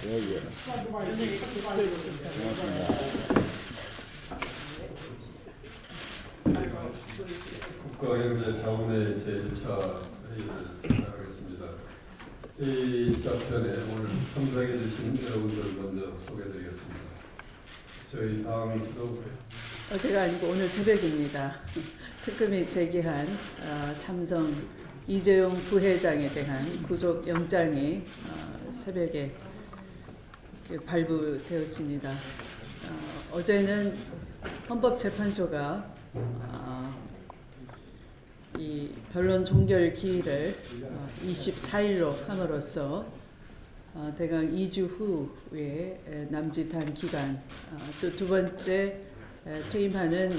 예, 예. 국가경제자문회 제1차 회의를 시작하겠습니다. 이 시작 전에 오늘 참석해 주신 여러분들 먼저 소개드리겠습니다. 저희 당 지도부 어제가 아니고 오늘 새벽입니다. 특검이 제기한 삼성 이재용 부회장에 대한 구속영장이 새벽에 발부되었습니다. 어제는 헌법재판소가 이 변론 종결 기일을 24일로 함으로써 대강 2주 후에 남짓한 기간, 또 두 번째 퇴임하는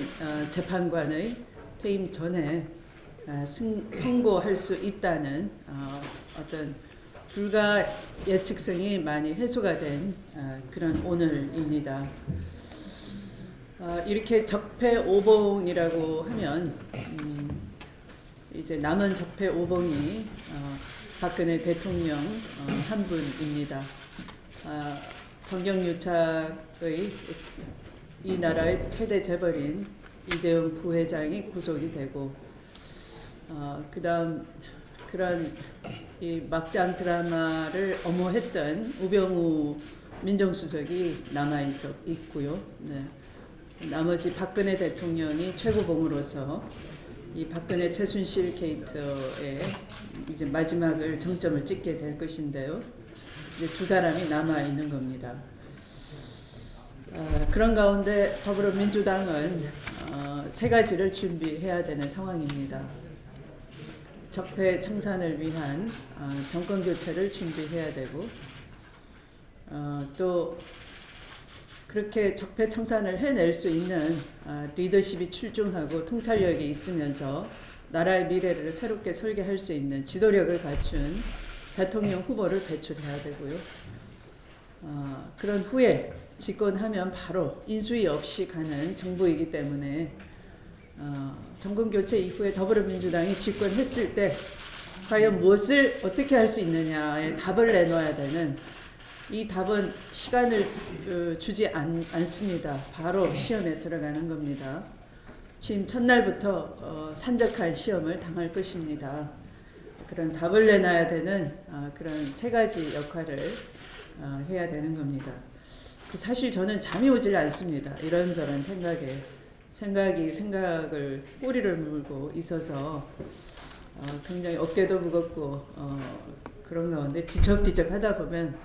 재판관의 퇴임 전에 선고할 수 있다는 어떤 불가 예측성이 많이 해소가 된 그런 오늘입니다. 이렇게 적폐오봉이라고 하면 이제 남은 적폐오봉이 박근혜 대통령 한 분입니다. 정경유착의 이 나라의 최대 재벌인 이재용 부회장이 구속이 되고, 그다음 그런 이 막장 드라마를 엄호했던 우병우 민정수석이 남아 있고요. 네. 나머지 박근혜 대통령이 최고봉으로서 이 박근혜 최순실 게이트에 이제 마지막을 정점을 찍게 될 것인데요. 이제 두 사람이 남아 있는 겁니다. 그런 가운데 더불어민주당은 세 가지를 준비해야 되는 상황입니다. 적폐 청산을 위한 정권 교체를 준비해야 되고, 또 그렇게 적폐 청산을 해낼 수 있는 리더십이 출중하고 통찰력이 있으면서 나라의 미래를 새롭게 설계할 수 있는 지도력을 갖춘 대통령 후보를 배출해야 되고요. 그런 후에 집권하면 바로 인수위 없이 가는 정부이기 때문에 정권 교체 이후에 더불어민주당이 집권했을 때 과연 무엇을 어떻게 할 수 있느냐에 답을 내놔야 되는, 이 답은 시간을 주지 않습니다. 바로 시험에 들어가는 겁니다. 취임 첫날부터 산적한 시험을 당할 것입니다. 그런 답을 내놔야 되는 그런 세 가지 역할을 해야 되는 겁니다. 사실 저는 잠이 오질 않습니다. 이런저런 생각을 꼬리를 물고 있어서 굉장히 어깨도 무겁고 그런 가운데 뒤척뒤척 하다 보면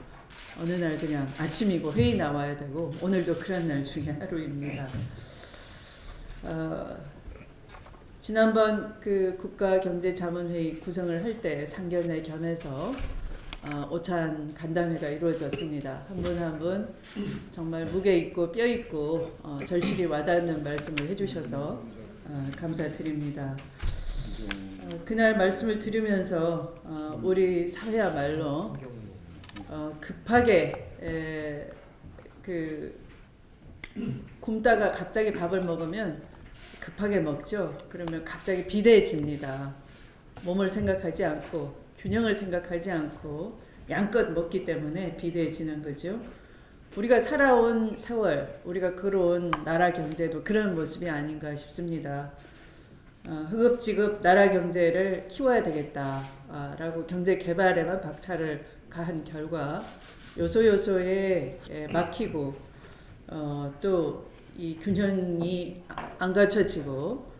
어느 날 그냥 아침이고 회의 나와야 되고, 오늘도 그런 날 중에 하루입니다. 지난번 그 국가경제자문회의 구성을 할 때 상견례 겸해서 오찬 간담회가 이루어졌습니다. 한 분 한 분 정말 무게 있고 뼈 있고 절실히 와닿는 말씀을 해주셔서 감사드립니다. 그날 말씀을 들으면서 우리 사회야말로 급하게 굶다가 갑자기 밥을 먹으면 급하게 먹죠. 그러면 갑자기 비대해집니다. 몸을 생각하지 않고 균형을 생각하지 않고 양껏 먹기 때문에 비대해지는 거죠. 우리가 살아온 세월, 우리가 걸어온 나라 경제도 그런 모습이 아닌가 싶습니다. 허겁지겁 나라 경제를 키워야 되겠다라고 경제 개발에만 박차를 가한 결과 요소요소에 막히고, 또 이 균형이 안 갖춰지고,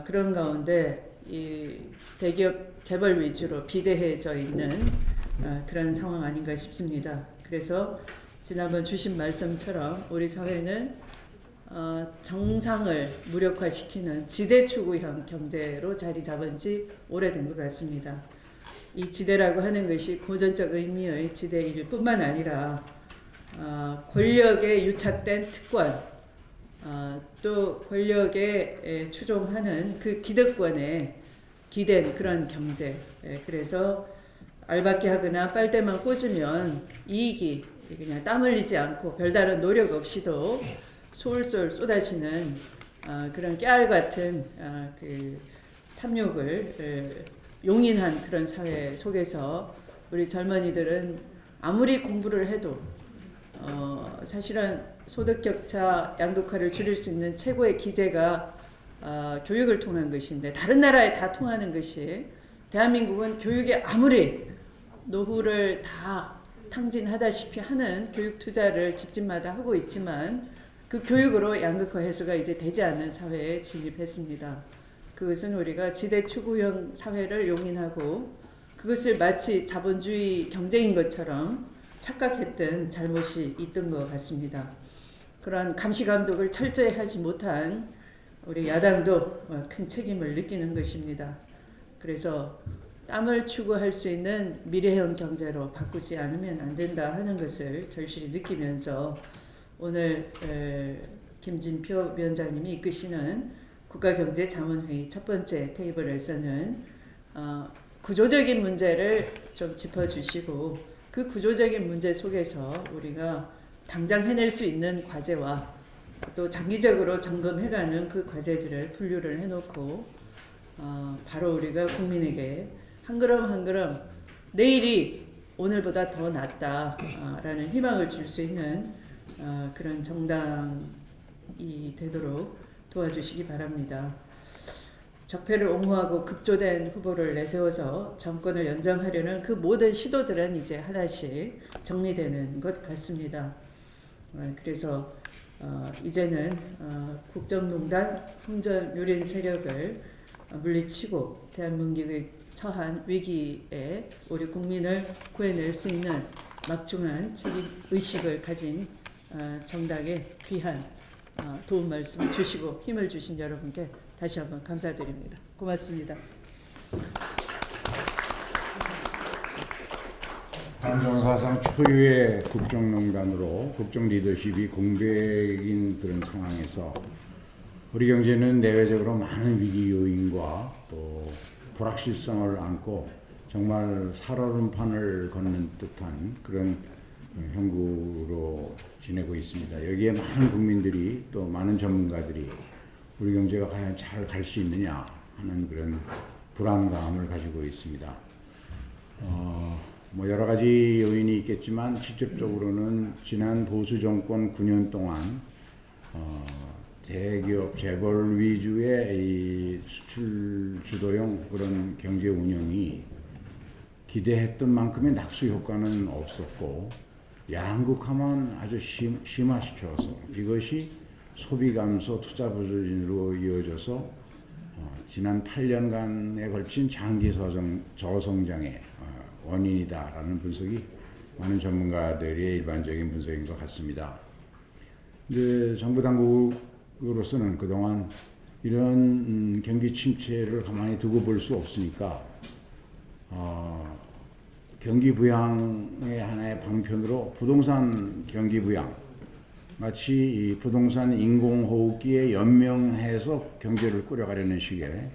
그런 가운데 이 대기업 재벌 위주로 비대해져 있는 그런 상황 아닌가 싶습니다. 그래서 지난번 주신 말씀처럼 우리 사회는 정상을 무력화시키는 지대 추구형 경제로 자리 잡은 지 오래된 것 같습니다. 이 지대라고 하는 것이 고전적 의미의 지대일 뿐만 아니라 권력에 유착된 특권, 또 권력에 추종하는 그 기득권에 기댄 그런 경제. 그래서 알밖에 하거나 빨대만 꽂으면 이익이 그냥 땀 흘리지 않고 별다른 노력 없이도 솔솔 쏟아지는 그런 깨알 같은 그 탐욕을 용인한 그런 사회 속에서 우리 젊은이들은 아무리 공부를 해도 사실은 소득 격차, 양극화를 줄일 수 있는 최고의 기제가 교육을 통한 것인데 다른 나라에 다 통하는 것이 대한민국은 교육에 아무리 노후를 다 탕진하다시피 하는 교육 투자를 집집마다 하고 있지만 그 교육으로 양극화 해소가 이제 되지 않는 사회에 진입했습니다. 그것은 우리가 지대 추구형 사회를 용인하고 그것을 마치 자본주의 경제인 것처럼 착각했던 잘못이 있던 것 같습니다. 그러한 감시 감독을 철저히 하지 못한 우리 야당도 큰 책임을 느끼는 것입니다. 그래서 땀을 추구할 수 있는 미래형 경제로 바꾸지 않으면 안 된다 하는 것을 절실히 느끼면서 오늘 김진표 위원장님이 이끄시는 국가경제자문회의 첫 번째 테이블에서는 구조적인 문제를 좀 짚어주시고 그 구조적인 문제 속에서 우리가 당장 해낼 수 있는 과제와 또 장기적으로 점검해가는 그 과제들을 분류를 해놓고 바로 우리가 국민에게 한 걸음 한 걸음 내일이 오늘보다 더 낫다라는 희망을 줄 수 있는 그런 정당이 되도록 도와주시기 바랍니다. 적폐를 옹호하고 급조된 후보를 내세워서 정권을 연장하려는 그 모든 시도들은 이제 하나씩 정리되는 것 같습니다. 그래서 이제는 국정농단, 흥전유린 세력을 물리치고 대한민국의 처한 위기에 우리 국민을 구해낼 수 있는 막중한 책임의식을 가진 정당에 귀한 도움 말씀을 주시고 힘을 주신 여러분께 다시 한번 감사드립니다. 고맙습니다. 한정사상 초유의 국정농단으로 국정 리더십이 공백인 그런 상황에서 우리 경제는 내외적으로 많은 위기 요인과 또 불확실성을 안고 정말 살얼음판을 걷는 듯한 그런 형국으로 지내고 있습니다. 여기에 많은 국민들이 또 많은 전문가들이 우리 경제가 과연 잘 갈 수 있느냐 하는 그런 불안감을 가지고 있습니다. 뭐 여러 가지 요인이 있겠지만 직접적으로는 지난 보수 정권 9년 동안 대기업 재벌 위주의 이 수출 주도형 그런 경제 운영이 기대했던 만큼의 낙수 효과는 없었고 양극화만 아주 심화시켜서 이것이 소비 감소, 투자 부진으로 이어져서 지난 8년간에 걸친 장기 저성장의 원인이다라는 분석이 많은 전문가들의 일반적인 분석인 것 같습니다. 이제 정부 당국으로서는 그동안 이런 경기 침체를 가만히 두고 볼 수 없으니까 경기 부양의 하나의 방편으로 부동산 경기 부양, 마치 이 부동산 인공호흡기에 연명해서 경제를 꾸려가려는 식의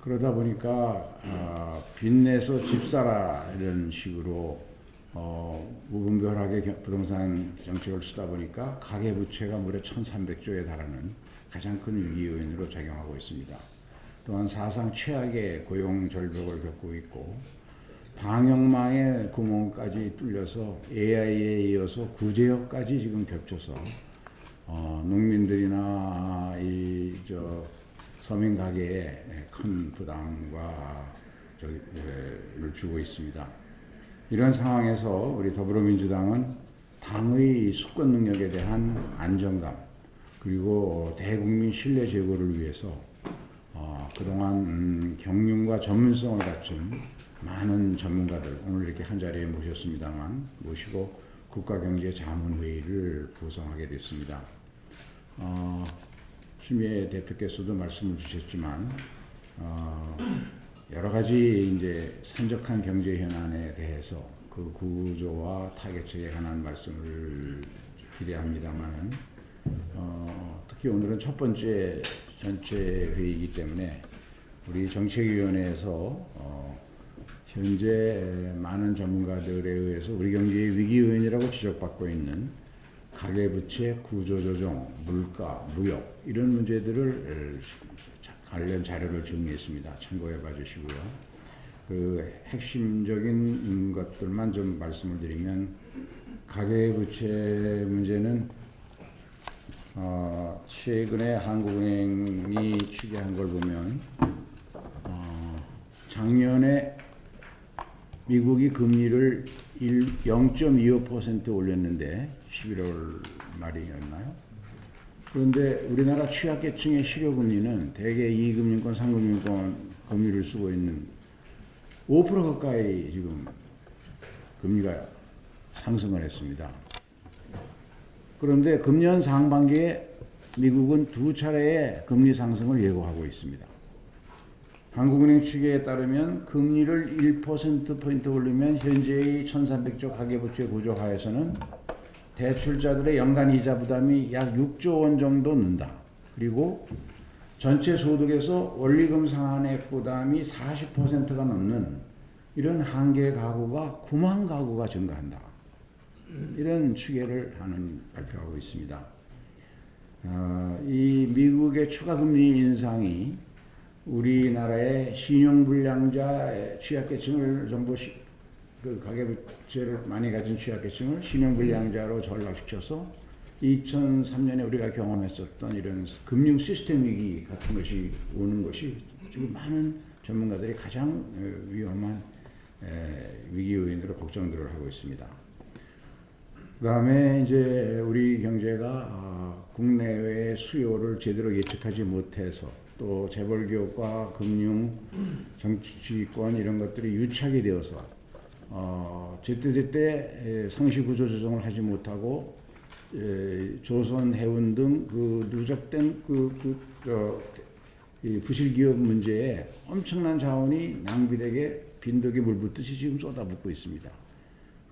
그러다 보니까 빚내서 집 사라 이런 식으로 무분별하게 부동산 정책을 쓰다 보니까 가계부채가 무려 1,300조에 달하는 가장 큰 위기 요인으로 작용하고 있습니다. 또한 사상 최악의 고용 절벽을 겪고 있고 방역망의 구멍까지 뚫려서 AI에 이어서 구제역까지 지금 겹쳐서 농민들이나 서민 가게에 큰 부담과 를 주고 있습니다. 이런 상황에서 우리 더불어민주당은 당의 수권 능력에 대한 안정감 그리고 대국민 신뢰 제고를 위해서 그동안 경륜과 전문성을 갖춘 많은 전문가들 오늘 이렇게 한자리에 모셨습니다만 모시고 국가경제자문회의를 구성하게 됐습니다. 추미애 대표께서도 말씀을 주셨지만 여러 가지 이제 산적한 경제 현안에 대해서 그 구조와 타겟책에 관한 말씀을 기대합니다만은 특히 오늘은 첫 번째 전체 회의이기 때문에 우리 정책위원회에서 현재 많은 전문가들에 의해서 우리 경제의 위기 요인이라고 지적받고 있는 가계부채, 구조조정, 물가, 무역 이런 문제들을 관련 자료를 정리했습니다. 참고해 봐 주시고요. 그 핵심적인 것들만 좀 말씀을 드리면, 가계부채 문제는 최근에 한국은행이 추계한 걸 보면 작년에 미국이 금리를 0.25% 올렸는데 11월 말이었나요? 그런데 우리나라 취약계층의 실효금리는 대개 2금융권, 3금융권 금리를 쓰고 있는 5% 가까이 지금 금리가 상승을 했습니다. 그런데 금년 상반기에 미국은 두 차례의 금리 상승을 예고하고 있습니다. 한국은행 추계에 따르면 금리를 1%포인트 올리면 현재의 1,300조 가계부채 구조 하에서는 대출자들의 연간 이자 부담이 약 6조 원 정도 는다. 그리고 전체 소득에서 원리금 상환액 부담이 40%가 넘는 이런 한계 가구가 9만 가구가 증가한다. 이런 추계를 하는 발표하고 있습니다. 이 미국의 추가 금리 인상이 우리나라의 신용불량자 취약계층을 전부 그 가계부채를 많이 가진 취약계층을 신용불량자로 전락시켜서 2003년에 우리가 경험했었던 이런 금융 시스템 위기 같은 것이 오는 것이 지금 많은 전문가들이 가장 위험한 위기 요인으로 걱정들을 하고 있습니다. 그다음에 이제 우리 경제가 국내외의 수요를 제대로 예측하지 못해서 또 재벌기업과 금융, 정치권 이런 것들이 유착이 되어서 제때제때 상시 구조 조정을 하지 못하고 조선 해운 등 그 누적된 이 부실 기업 문제에 엄청난 자원이 낭비되게 빈독에 물 붓듯이 지금 쏟아붓고 있습니다.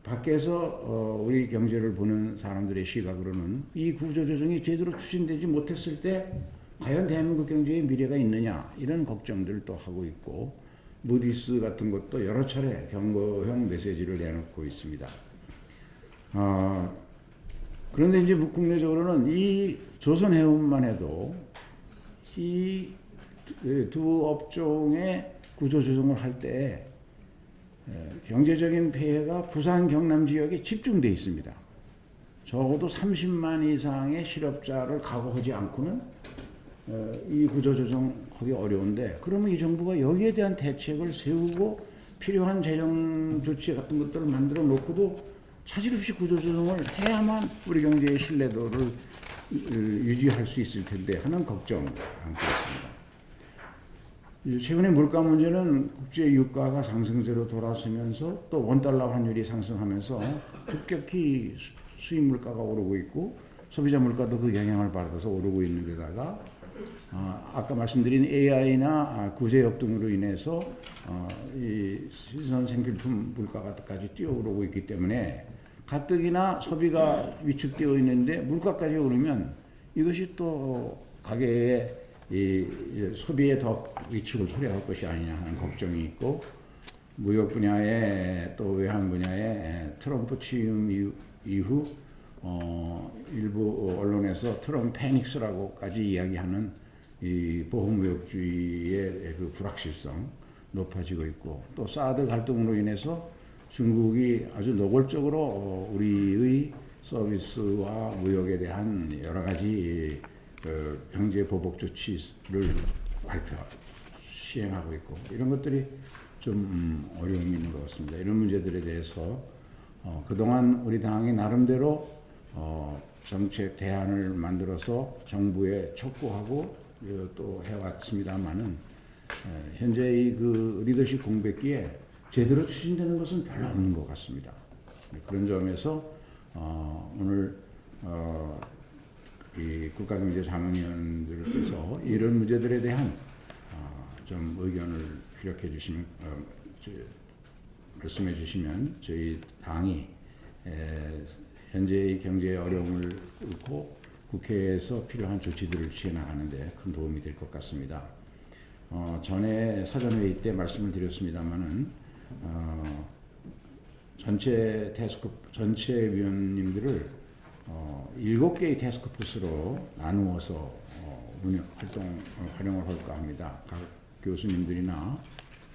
밖에서 우리 경제를 보는 사람들의 시각으로는 이 구조조정이 제대로 추진되지 못했을 때 과연 대한민국 경제에 미래가 있느냐 이런 걱정들도 하고 있고 무디스 같은 것도 여러 차례 경고형 메시지를 내놓고 있습니다. 그런데 이제 국내적으로는 이 조선해운만 해도 이 두 업종의 구조조정을 할 때 경제적인 피해가 부산 경남 지역에 집중되어 있습니다. 적어도 30만 이상의 실업자를 각오하지 않고는 이 구조조정하기 어려운데, 그러면 이 정부가 여기에 대한 대책을 세우고 필요한 재정 조치 같은 것들을 만들어 놓고도 차질 없이 구조조정을 해야만 우리 경제의 신뢰도를 유지할 수 있을 텐데 하는 걱정을 안고 있습니다. 최근에 물가 문제는 국제 유가가 상승세로 돌아서면서 또 원달러 환율이 상승하면서 급격히 수입 물가가 오르고 있고 소비자 물가도 그 영향을 받아서 오르고 있는 데다가 아까 말씀드린 AI나 구제역 등으로 인해서 이 신선 생필품 물가까지 뛰어오르고 있기 때문에 가뜩이나 소비가 위축되어 있는데 물가까지 오르면 이것이 또 가계의 이 소비에 더 위축을 초래할 것이 아니냐 하는 걱정이 있고, 무역 분야에 또 외환 분야에 트럼프 취임 이후 일부 언론에서 트럼프 패닉스라고까지 이야기하는 이 보호무역주의의 그 불확실성 높아지고 있고, 또 사드 갈등으로 인해서 중국이 아주 노골적으로 우리의 서비스와 무역에 대한 여러 가지 경제 보복 조치를 시행하고 있고, 이런 것들이 좀 어려움이 있는 것 같습니다. 이런 문제들에 대해서 그동안 우리 당이 나름대로 정책 대안을 만들어서 정부에 촉구하고 또 해왔습니다만은 현재의 그 리더십 공백기에 제대로 추진되는 것은 별로 없는 것 같습니다. 그런 점에서 오늘 이 국가경제자문위원들께서 이런 문제들에 대한 좀 의견을 피력해 주시면 말씀해 주시면 저희 당이 현재의 경제의 어려움을 뚫고 국회에서 필요한 조치들을 취해 나가는 데 큰 도움이 될 것 같습니다. 전에 사전회의 때 말씀을 드렸습니다마는 전체 위원님들을 7개의 태스크포스로 나누어서 활용을 할까 합니다. 각 교수님들이나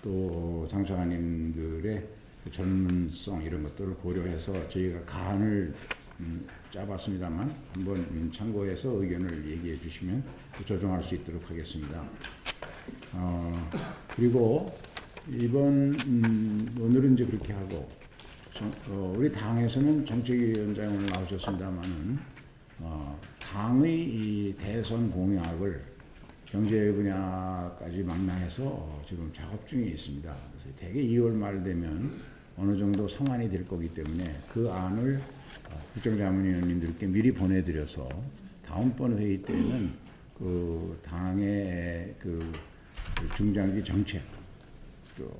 또 당사자님들의 그 전문성 이런 것들을 고려해서 저희가 가안을 짜봤습니다만 한번 참고해서 의견을 얘기해 주시면 또 조정할 수 있도록 하겠습니다. 그리고 이번 오늘은 이제 그렇게 하고 우리 당에서는 정책위원장 오늘 나오셨습니다만은 당의 이 대선 공약을 경제 분야까지 망라해서 지금 작업 중에 있습니다. 그래서 대개 2월 말 되면 어느 정도 성안이 될 거기 때문에 그 안을 국정자문위원님들께 미리 보내드려서 다음번 회의 때는 그 당의 그 중장기 정책 또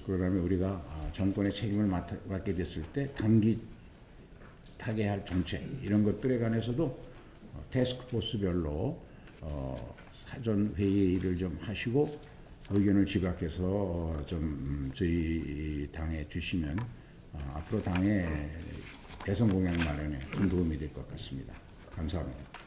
그다음에 우리가 정권의 책임을 맡게 됐을 때 단기 타개할 정책 이런 것들에 관해서도 태스크포스별로 사전 회의를 좀 하시고 의견을 집약해서 좀 저희 당에 주시면 앞으로 당의 대선 공약 마련에 큰 도움이 될 것 같습니다. 감사합니다.